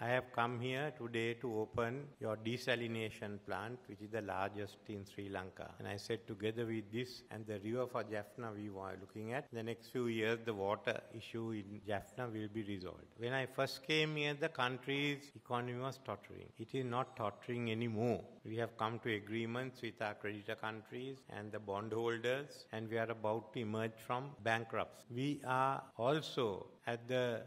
I have come here today to open your desalination plant, which is the largest in Sri Lanka. And I said together with this and the river for Jaffna we were looking at, in the next few years the water issue in Jaffna will be resolved. When I first came here, the country's economy was tottering. It is not tottering anymore. We have come to agreements with our creditor countries and the bondholders, and we are about to emerge from bankruptcy. We are also at the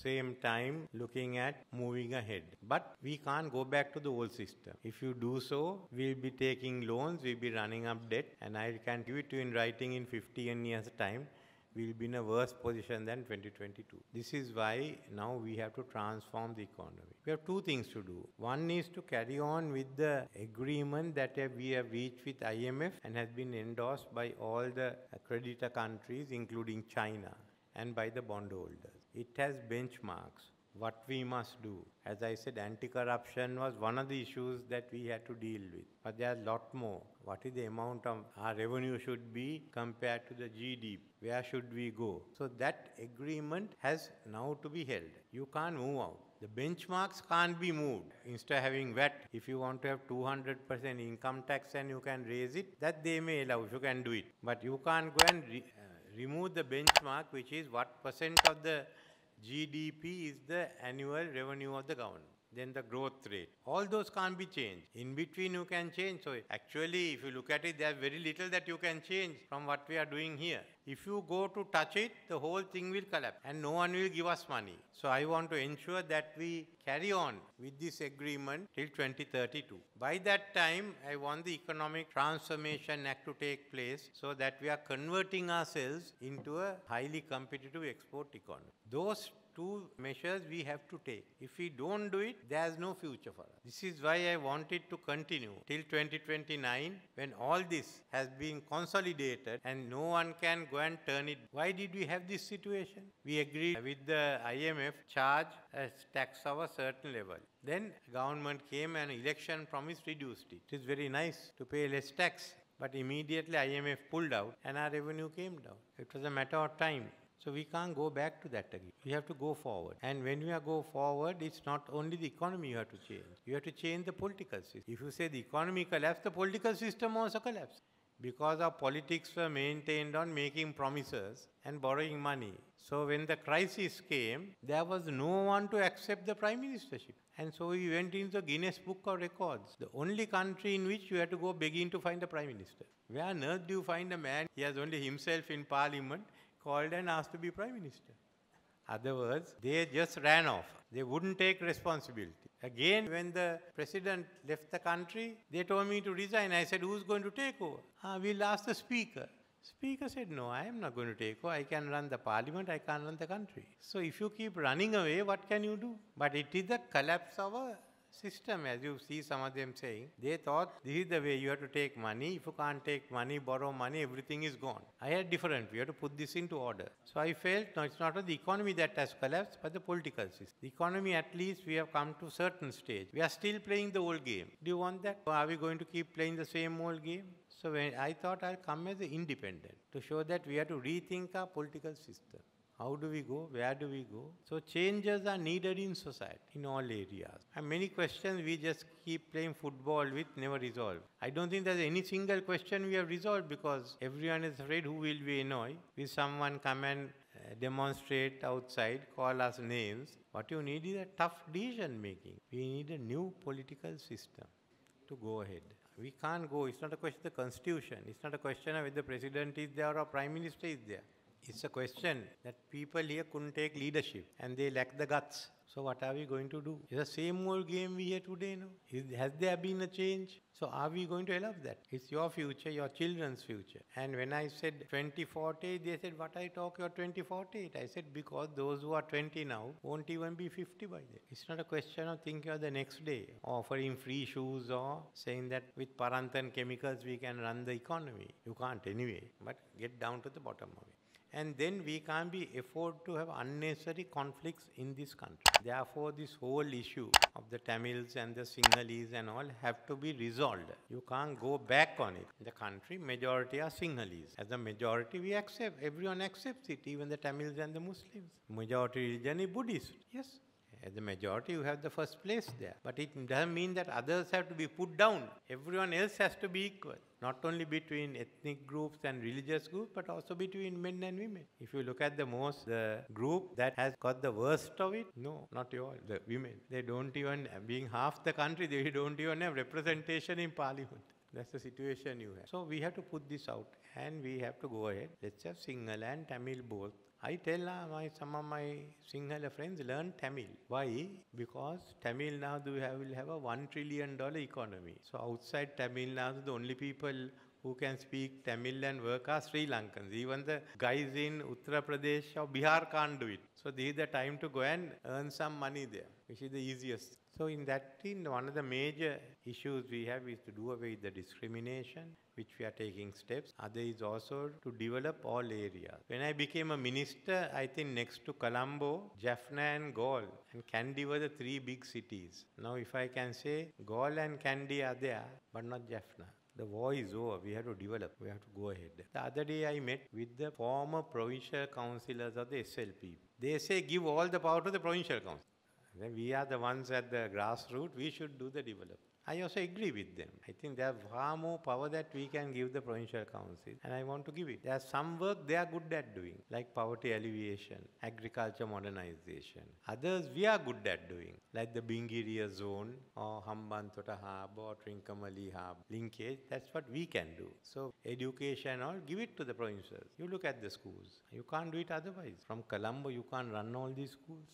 same time looking at moving ahead. But we can't go back to the old system. If you do so, we'll be taking loans, we'll be running up debt, and I can give it to you in writing in 15 years' time. We'll be in a worse position than 2022. This is why now we have to transform the economy. We have two things to do. One is to carry on with the agreement that we have reached with IMF and has been endorsed by all the creditor countries, including China, and by the bondholders. It has benchmarks, what we must do. As I said, anti-corruption was one of the issues that we had to deal with. But there are a lot more. What is the amount of our revenue should be compared to the GDP? Where should we go? So that agreement has now to be held. You can't move out. The benchmarks can't be moved. Instead of having VAT, if you want to have 200% income tax and you can raise it, that they may allow, if you can do it. But you can't go and remove the benchmark, which is what percent of the GDP is the annual revenue of the government. Then the growth rate. All those can't be changed. In between you can change. So actually, if you look at it, there's very little that you can change from what we are doing here. If you go to touch it, the whole thing will collapse and no one will give us money. So I want to ensure that we carry on with this agreement till 2032. By that time, I want the Economic Transformation Act to take place so that we are converting ourselves into a highly competitive export economy. Those two measures we have to take. If we don't do it, there's no future for us. This is why I want it to continue till 2029 when all this has been consolidated and no one can go and turn it. Why did we have this situation? We agreed with the IMF charge a tax of a certain level. Then government came and election promise reduced it. It is very nice to pay less tax. But immediately IMF pulled out and our revenue came down. It was a matter of time. So we can't go back to that again. We have to go forward. And when we go forward, it's not only the economy you have to change. You have to change the political system. If you say the economy collapsed, the political system also collapsed. Because our politics were maintained on making promises and borrowing money. So when the crisis came, there was no one to accept the prime ministership. And so we went into the Guinness Book of Records. The only country in which you had to go begging to find a prime minister. Where on earth do you find a man? He has only himself in parliament, called and asked to be prime minister. Other words, they just ran off. They wouldn't take responsibility. Again, when the president left the country, they told me to resign. I said, who's going to take over? We'll ask the speaker. Speaker said, no, I am not going to take over. I can run the parliament, I can't run the country. So if you keep running away, what can you do? But it is the collapse of a system, as you see some of them saying. They thought this is the way you have to take money. If you can't take money, borrow money, everything is gone. I had different. We have to put this into order. So I felt, no, it's not the economy that has collapsed, but the political system. The economy, at least, we have come to a certain stage. We are still playing the old game. Do you want that? Or are we going to keep playing the same old game? So when I thought I'll come as an independent to show that we have to rethink our political system. How do we go? Where do we go? So changes are needed in society, in all areas. And many questions we just keep playing football with, never resolve. I don't think there's any single question we have resolved because everyone is afraid who will we annoy. Will someone come and demonstrate outside, call us names? What you need is a tough decision making. We need a new political system to go ahead. We can't go. It's not a question of the constitution. It's not a question of whether the president is there or prime minister is there. It's a question that people here couldn't take leadership and they lack the guts. So what are we going to do? It's the same old game we hear today, no? Has there been a change? So are we going to allow that? It's your future, your children's future. And when I said 2048, they said, what I talk your 2048? I said, because those who are 20 now won't even be 50 by then. It's not a question of thinking of the next day, offering free shoes or saying that with Parantan chemicals we can run the economy. You can't anyway, but get down to the bottom of it. And then we can't be afford to have unnecessary conflicts in this country. Therefore, this whole issue of the Tamils and the Sinhalese and all have to be resolved. You can't go back on it. The country, majority are Sinhalese. As a majority, we accept. Everyone accepts it, even the Tamils and the Muslims. Majority religion is Buddhist. Yes. As the majority, you have the first place there. But it doesn't mean that others have to be put down. Everyone else has to be equal. Not only between ethnic groups and religious groups, but also between men and women. If you look at the group that has got the worst of it, no, not you all, the women. They don't even, being half the country, they don't even have representation in parliament. That's the situation you have. So we have to put this out and we have to go ahead. Let's have Sinhala and Tamil both. I tell some of my Sinhala friends, learn Tamil. Why? Because Tamil Nadu will have a $1 trillion economy. So outside Tamil Nadu, the only people who can speak Tamil and work are Sri Lankans. Even the guys in Uttar Pradesh or Bihar can't do it. So this is the time to go and earn some money there, which is the easiest. So in that thing, one of the major issues we have is to do away with the discrimination, which we are taking steps. Other is also to develop all areas. When I became a minister, I think next to Colombo, Jaffna and Galle and Kandy were the three big cities. Now if I can say, Galle and Kandy are there, but not Jaffna. The war is over. We have to develop. We have to go ahead. The other day I met with the former provincial councillors of the SLP. They say give all the power to the provincial council. Then we are the ones at the grassroots. We should do the development. I also agree with them. I think there is far more power that we can give the provincial council, and I want to give it. There is some work they are good at doing, like poverty alleviation, agriculture modernization. Others we are good at doing, like the Bingiria zone or Hambantota Hub or Trincomalee Hub linkage. That's what we can do. So education, or give it to the provincials. You look at the schools. You can't do it otherwise. From Colombo, you can't run all these schools.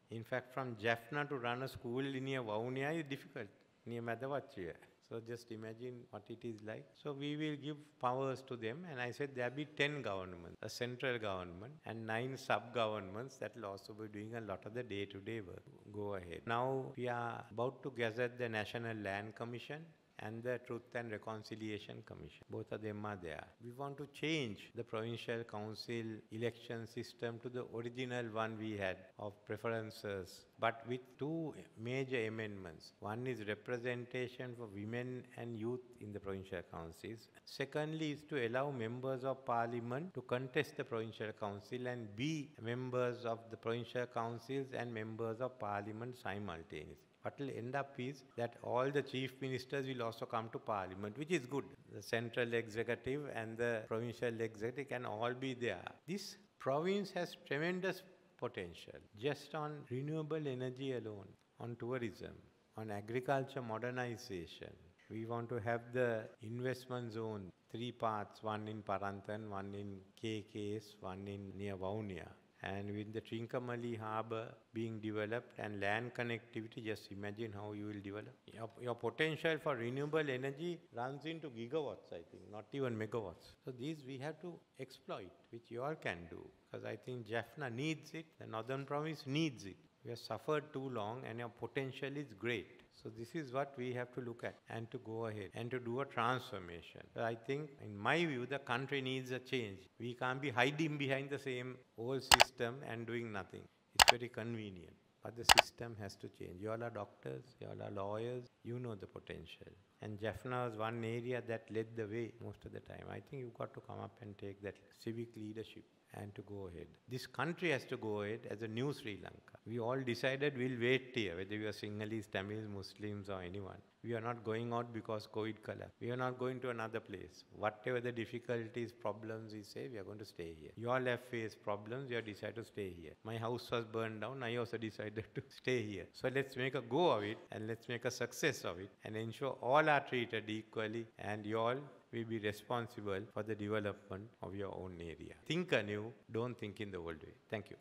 In fact, from Jaffna to run a school near Vaunia is difficult. Near Madhavachya. So just imagine what it is like. So we will give powers to them, and I said there will be 10 governments, a central government and 9 sub-governments that will also be doing a lot of the day-to-day work. Go ahead. Now we are about to gazette the National Land Commission and the Truth and Reconciliation Commission. Both of them are there. We want to change the provincial council election system to the original one we had of preferences, but with 2 major amendments. One is representation for women and youth in the provincial councils. Secondly is to allow members of parliament to contest the provincial council and be members of the provincial councils and members of parliament simultaneously. What will end up is that all the chief ministers will also come to parliament, which is good. The central executive and the provincial executive can all be there. This province has tremendous potential just on renewable energy alone, on tourism, on agriculture modernization. We want to have the investment zone, 3 parts, one in Parantan, one in KKS, one in near Vaunia. And with the Trincomalee harbour being developed and land connectivity, just imagine how you will develop. Your potential for renewable energy runs into gigawatts, I think, not even megawatts. So these we have to exploit, which you all can do. Because I think Jaffna needs it, the northern province needs it. We have suffered too long and your potential is great. So this is what we have to look at and to go ahead and to do a transformation. So I think, in my view, the country needs a change. We can't be hiding behind the same old system and doing nothing. It's very convenient. But the system has to change. You all are doctors, you all are lawyers, you know the potential. And Jaffna was one area that led the way most of the time. I think you've got to come up and take that civic leadership and to go ahead. This country has to go ahead as a new Sri Lanka. We all decided we'll wait here, whether we are Sinhalese, Tamils, Muslims or anyone. We are not going out because COVID collapsed. We are not going to another place. Whatever the difficulties, problems we say, we are going to stay here. You all have faced problems, you have decided to stay here. My house was burned down, I also decided to stay here. So let's make a go of it and let's make a success of it and ensure all are treated equally and you all will be responsible for the development of your own area. Think anew, don't think in the old way. Thank you.